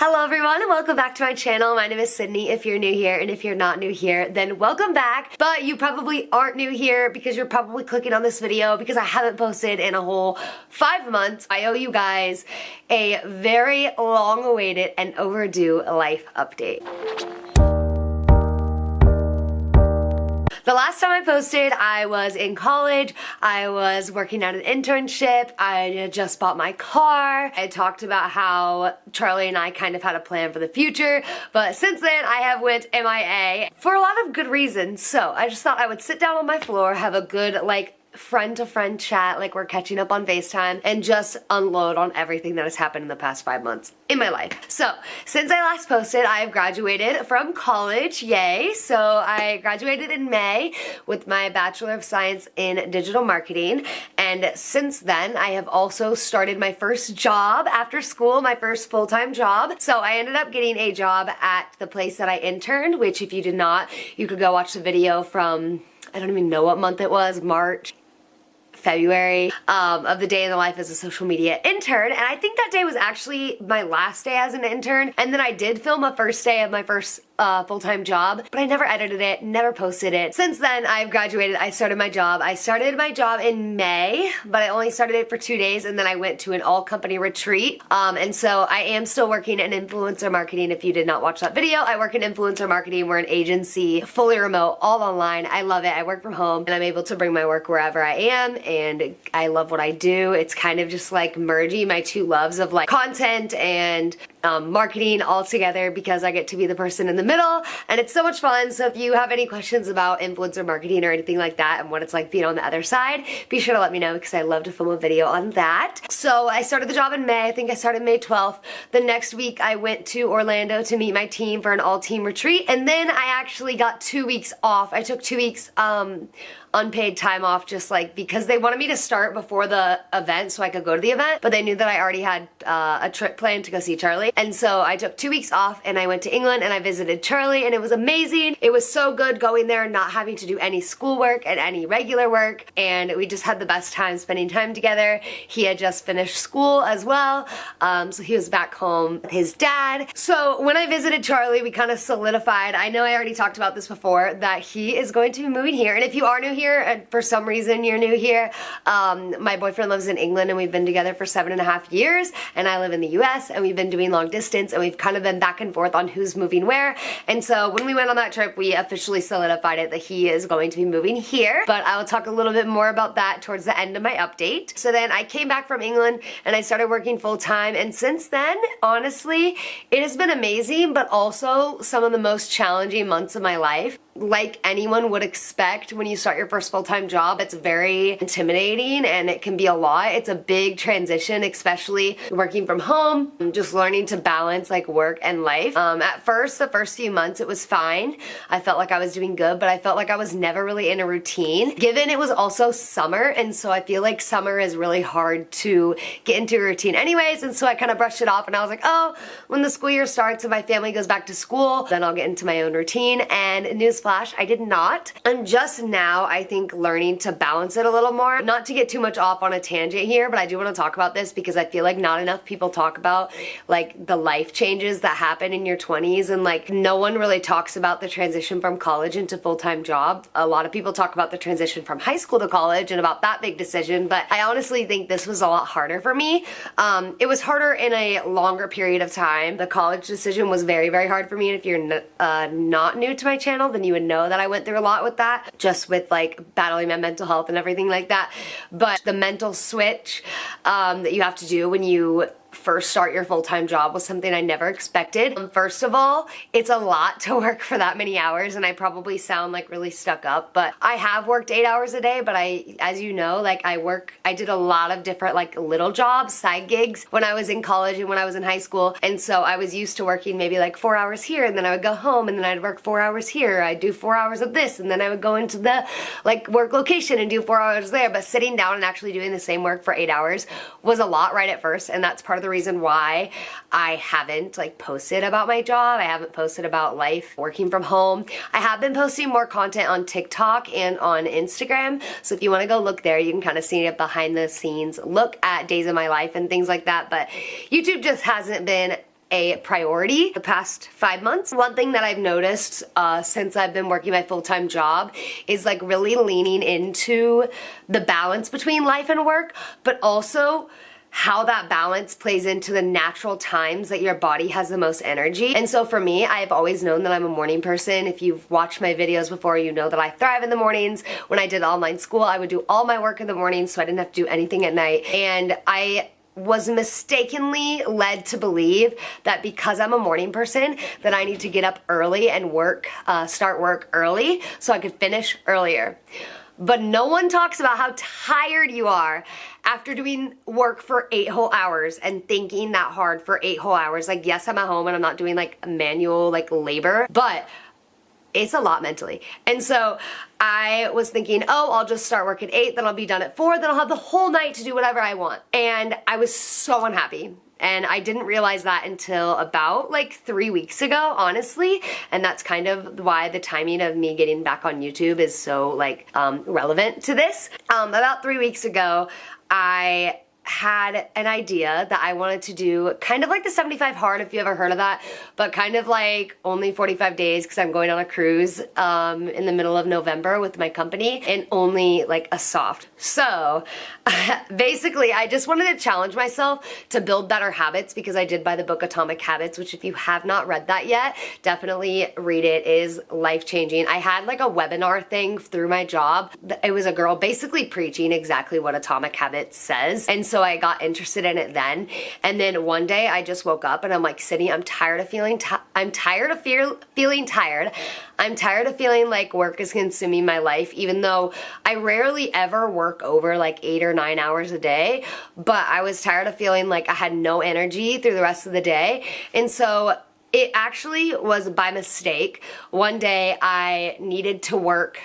Hello everyone and welcome back to my channel. My name is Sydney if you're new here, and if you're not new here then welcome back. But you probably aren't new here because you're probably clicking on this video because I haven't posted in a whole 5 months. I owe you guys a very long awaited and overdue life update. The last time I posted, I was in college, I was working at an internship, I just bought my car, I talked about how Charlie and I kind of had a plan for the future, but since then I have went MIA for a lot of good reasons. So I just thought I would sit down on my floor, have a good friend-to-friend chat, like we're catching up on FaceTime, and just unload on everything that has happened in the past 5 months in my life. So, since I last posted, I have graduated from college, yay! So I graduated in May with my Bachelor of Science in Digital Marketing, and since then I have also started my first job after school, my first full-time job. So I ended up getting a job at the place that I interned, which if you did not, you could go watch the video from, I don't even know what month it was, March, February, of the day in the life as a social media intern. And I think that day was actually my last day as an intern. And then I did film a first day of my first full-time job, but I never edited it, never posted it. Since then, I've graduated, I started my job. I started my job in May, but I only started it for 2 days, and then I went to an all-company retreat. And so I am still working in influencer marketing. If you did not watch that video, I work in influencer marketing. We're an agency, fully remote, all online. I love it. I work from home, and I'm able to bring my work wherever I am, and I love what I do. It's kind of just like merging my two loves of like content and marketing all together because I get to be the person in the middle, and it's so much fun. So if you have any questions about influencer marketing or anything like that and what it's like being on the other side, be sure to let me know because I love to film a video on that. So I started the job in May. I think I started May 12th. The next week I went to Orlando to meet my team for an all-team retreat, and then I actually got 2 weeks off. I took 2 weeks unpaid time off just like because they wanted me to start before the event so I could go to the event, but they knew that I already had a trip planned to go see Charlie. And so I took 2 weeks off and I went to England and I visited Charlie, and it was amazing. It was so good going there, not having to do any schoolwork and any regular work, and we just had the best time spending time together. He had just finished school as well, so he was back home with his dad. So when I visited Charlie, we kind of solidified, I know I already talked about this before, that he is going to be moving here. And if you are new here and for some reason you're new here, my boyfriend lives in England and we've been together for 7.5 years, and I live in the US, and we've been doing long distance, and we've kind of been back and forth on who's moving where. And so when we went on that trip, we officially solidified it that he is going to be moving here, but I will talk a little bit more about that towards the end of my update. So then I came back from England and I started working full-time, and since then, honestly, it has been amazing, but also some of the most challenging months of my life. Like anyone would expect when you start your first full-time job, it's very intimidating and it can be a lot. It's a big transition, especially working from home, just learning to balance like work and life. At first, the first few months, it was fine. I felt like I was doing good, but I felt like I was never really in a routine. Given it was also summer, and so I feel like summer is really hard to get into a routine anyways, and so I kind of brushed it off and I was like, oh, when the school year starts and my family goes back to school, then I'll get into my own routine. And newsflash, I did not. I'm just now, I think, learning to balance it a little more. Not to get too much off on a tangent here, but I do want to talk about this because I feel like not enough people talk about like the life changes that happen in your 20s, and like no one really talks about the transition from college into full-time job. A lot of people talk about the transition from high school to college and about that big decision, but I honestly think this was a lot harder for me. It was harder in a longer period of time. The college decision was very, very hard for me, and if you're not new to my channel, then you would know that I went through a lot with that, just with like battling my mental health and everything like that. But the mental switch that you have to do when you first start your full-time job was something I never expected. First of all, it's a lot to work for that many hours, and I probably sound like really stuck up, but I have worked 8 hours a day, but as you know, like I did a lot of different like little jobs, side gigs when I was in college and when I was in high school, and so I was used to working maybe like 4 hours here, and then I would go home, and then I'd work 4 hours here, I'd do 4 hours of this, and then I would go into the like work location and do 4 hours there. But sitting down and actually doing the same work for 8 hours was a lot right at first, and that's part of the reason why I haven't like posted about my job. I haven't posted about life working from home. I have been posting more content on TikTok and on Instagram, so if you want to go look there, you can kind of see it behind the scenes, look at days of my life and things like that. But YouTube just hasn't been a priority the past 5 months. One thing that I've noticed since I've been working my full-time job is like really leaning into the balance between life and work, but also how that balance plays into the natural times that your body has the most energy. And so for me, I've always known that I'm a morning person. If you've watched my videos before, you know that I thrive in the mornings. When I did online school, I would do all my work in the morning so I didn't have to do anything at night. And I was mistakenly led to believe that because I'm a morning person that I need to get up early and start work early so I could finish earlier. But no one talks about how tired you are after doing work for 8 whole hours and thinking that hard for 8 whole hours. Like, yes, I'm at home and I'm not doing like manual like labor, but it's a lot mentally. And so I was thinking, oh, I'll just start work at 8, then I'll be done at 4, then I'll have the whole night to do whatever I want. And I was so unhappy. And I didn't realize that until about like 3 weeks ago, honestly. And that's kind of why the timing of me getting back on YouTube is so like relevant to this. About 3 weeks ago, I had an idea that I wanted to do kind of like the 75 hard, if you ever heard of that, but kind of like only 45 days because I'm going on a cruise in the middle of November with my company, and only like a soft. So basically I just wanted to challenge myself to build better habits, because I did buy the book Atomic Habits, which if you have not read that yet, definitely read it. It is life-changing. I had like a webinar thing through my job. It was a girl basically preaching exactly what Atomic Habits says, and so I got interested in it then. And then one day I just woke up and I'm like, Sydney, I'm tired of feeling tired. I'm tired of feeling like work is consuming my life, even though I rarely ever work over like 8 or 9 hours a day. But I was tired of feeling like I had no energy through the rest of the day. And so it actually was by mistake. One day I needed to work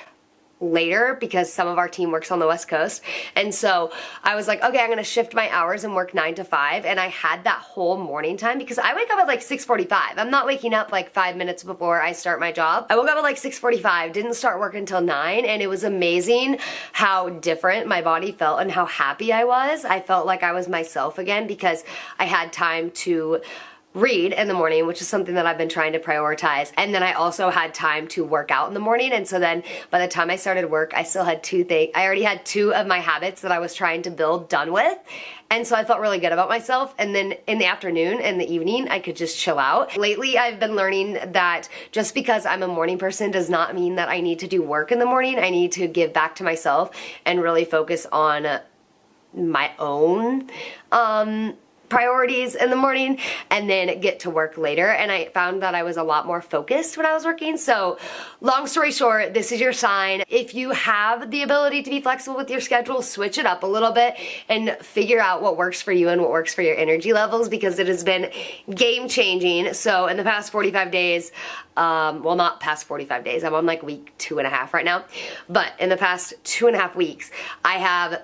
later because some of our team works on the West Coast, and so I was like, okay, I'm gonna shift my hours and work 9 to 5, and I had that whole morning time because I wake up at like 6:45. I'm not waking up like 5 minutes before I start my job. I woke up at like 6:45, didn't start work until 9, and it was amazing how different my body felt and how happy I was. I felt like I was myself again because I had time to read in the morning, which is something that I've been trying to prioritize. And then I also had time to work out in the morning. And so then by the time I started work, I still had I already had 2 of my habits that I was trying to build done with. And so I felt really good about myself. And then in the afternoon and the evening, I could just chill out. Lately, I've been learning that just because I'm a morning person does not mean that I need to do work in the morning. I need to give back to myself and really focus on my own priorities in the morning and then get to work later. And I found that I was a lot more focused when I was working. So long story short, this is your sign. If you have the ability to be flexible with your schedule, switch it up a little bit and figure out what works for you and what works for your energy levels, because it has been game changing. So in the past 45 days, well, not past 45 days, I'm on like week 2.5 right now, but in the past 2.5 weeks, I have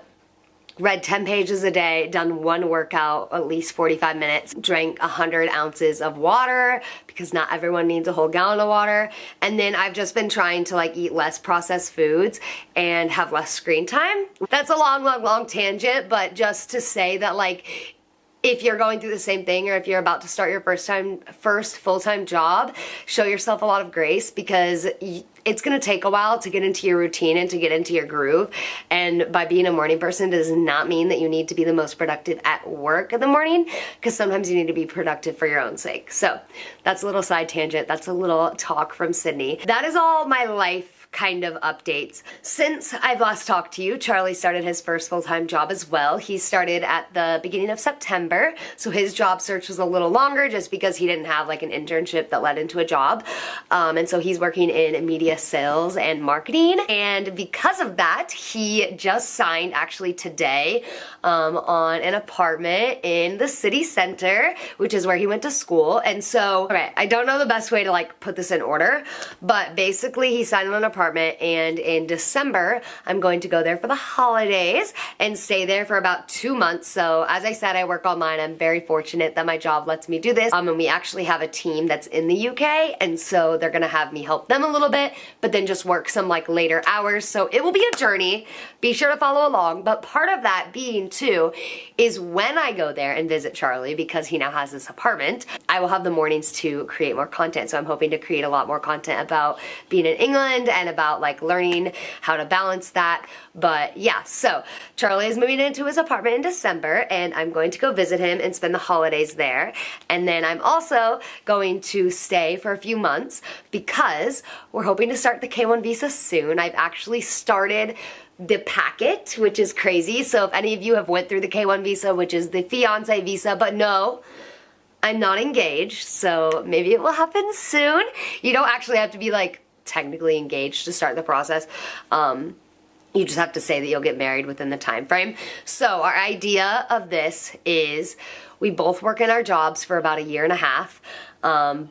read 10 pages a day, done 1 workout, at least 45 minutes, drank 100 ounces of water, because not everyone needs a whole gallon of water. And then I've just been trying to like eat less processed foods and have less screen time. That's a long tangent, but just to say that like, if you're going through the same thing, or if you're about to start your first full-time job, show yourself a lot of grace, because it's gonna take a while to get into your routine and to get into your groove. And by being a morning person does not mean that you need to be the most productive at work in the morning, because sometimes you need to be productive for your own sake. So that's a little side tangent. That's a little talk from Sydney. That is all my life kind of updates. Since I've last talked to you, Charlie started his first full-time job as well. He started at the beginning of September, so his job search was a little longer just because he didn't have like an internship that led into a job. And so he's working in media sales and marketing, and because of that, he just signed actually today on an apartment in the city center, which is where he went to school. And so, okay, I don't know the best way to like put this in order, but basically he signed on an apartment apartment, and in December, I'm going to go there for the holidays and stay there for about 2 months. So as I said, I work online. I'm very fortunate that my job lets me do this. And we actually have a team that's in the UK, and so they're gonna have me help them a little bit, but then just work some like later hours. So it will be a journey. Be sure to follow along. But part of that being too is when I go there and visit Charlie, because he now has this apartment, I will have the mornings to create more content. So I'm hoping to create a lot more content about being in England and about like learning how to balance that. But yeah, so Charlie is moving into his apartment in December, and I'm going to go visit him and spend the holidays there. And then I'm also going to stay for a few months because we're hoping to start the K-1 visa soon. I've actually started the packet, which is crazy. So if any of you have went through the K-1 visa, which is the fiance visa, but no, I'm not engaged, so maybe it will happen soon. You don't actually have to be like technically engaged to start the process. You just have to say that you'll get married within the time frame. So our idea of this is we both work in our jobs for about 1.5 years.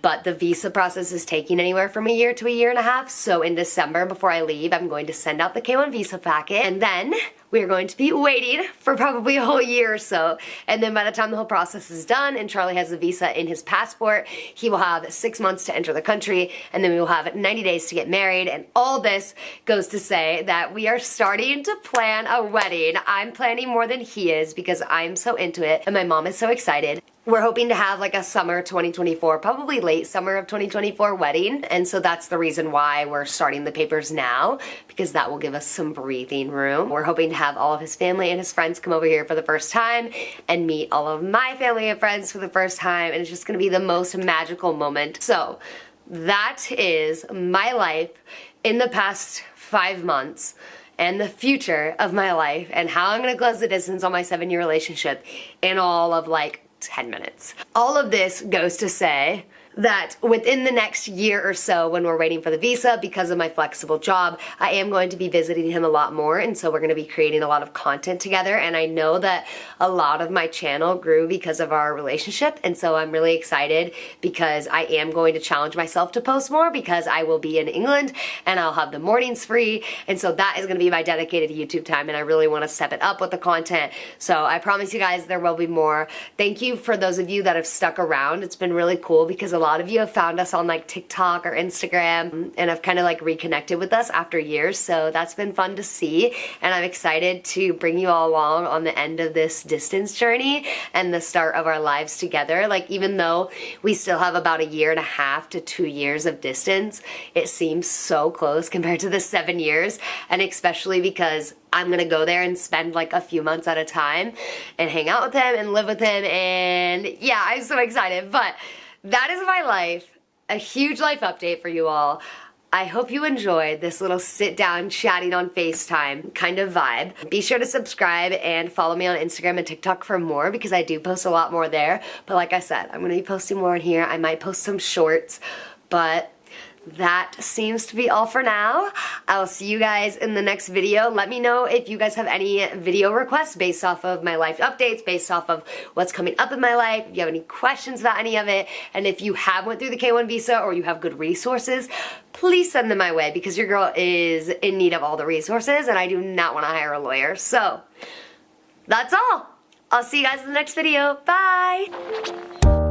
But the visa process is taking anywhere from 1 year to 1.5 years. So in December, before I leave, I'm going to send out the K-1 visa packet, and then we're going to be waiting for probably a whole year or so. And then by the time the whole process is done and Charlie has a visa in his passport, he will have 6 months to enter the country, and then we will have 90 days to get married. And all this goes to say that we are starting to plan a wedding. I'm planning more than he is because I'm so into it, and my mom is so excited. We're hoping to have like a summer 2024, probably late summer of 2024 wedding. And so that's the reason why we're starting the papers now, because that will give us some breathing room. We're hoping to have all of his family and his friends come over here for the first time and meet all of my family and friends for the first time. And it's just gonna be the most magical moment. So that is my life in the past 5 months and the future of my life and how I'm gonna close the distance on my 7-year relationship in all of like 10 minutes. All of this goes to say that within the next year or so, when we're waiting for the visa, because of my flexible job, I am going to be visiting him a lot more, and so we're going to be creating a lot of content together. And I know that a lot of my channel grew because of our relationship, and so I'm really excited because I am going to challenge myself to post more because I will be in England and I'll have the mornings free, and so that is going to be my dedicated YouTube time, and I really want to step it up with the content. So I promise you guys there will be more. Thank you for those of you that have stuck around. It's been really cool because a lot of you have found us on like TikTok or Instagram and have kind of like reconnected with us after years, so that's been fun to see, and I'm excited to bring you all along on the end of this distance journey and the start of our lives together. Like, even though we still have about 1.5 years to 2 years of distance, it seems so close compared to the 7 years, and especially because I'm gonna go there and spend like a few months at a time and hang out with him and live with him, and yeah, I'm so excited. But that is my life, a huge life update for you all. I hope you enjoyed this little sit down chatting on FaceTime kind of vibe. Be sure to subscribe and follow me on Instagram and TikTok for more because I do post a lot more there. But like I said, I'm gonna be posting more in here. I might post some shorts, but that seems to be all for now. I'll see you guys in the next video. Let me know if you guys have any video requests based off of my life updates, based off of what's coming up in my life, if you have any questions about any of it, and if you have went through the K-1 visa or you have good resources, please send them my way because your girl is in need of all the resources and I do not want to hire a lawyer. So that's all. I'll see you guys in the next video. Bye!